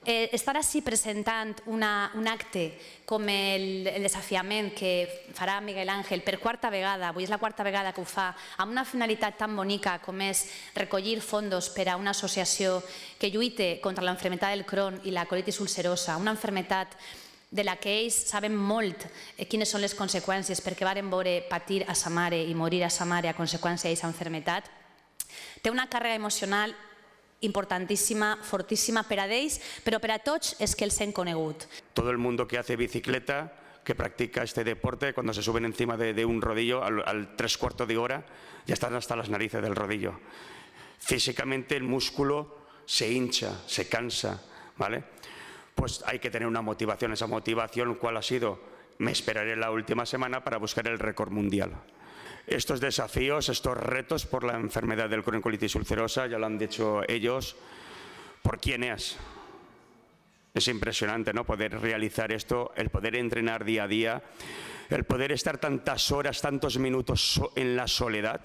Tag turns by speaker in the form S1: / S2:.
S1: estar així presentant un acte com el desafiament que farà Miguel Ángel per quarta vegada, avui és la quarta vegada que ho fa, amb una finalitat tan bonica com és recollir fondos per a una associació que lluite contra l'enfermetat del Crohn i la colitis ulcerosa, una enfermetat de la que ells saben molt quines són les conseqüències perquè varen veure patir a sa mare i morir a sa mare a conseqüència d'aquesta enfermetat, té una càrrega emocional importantísima, fortísima per a ells, però per a tots és que els hem conegut.
S2: Todo el mundo que hace bicicleta, que practica este deporte, cuando se suben encima de un rodillo, al 3/4 de hora, ya están hasta las narices del rodillo. Físicamente el músculo se hincha, se cansa, ¿vale? Pues hay que tener una motivación. Esa motivación, ¿cuál ha sido? Me esperaré la última semana para buscar el récord mundial. Estos desafíos, estos retos por la enfermedad del Crohn y colitis ulcerosa, ya lo han dicho ellos, ¿por quién es? Es impresionante, ¿no?, poder realizar esto, el poder entrenar día a día, el poder estar tantas horas, tantos minutos en la soledad.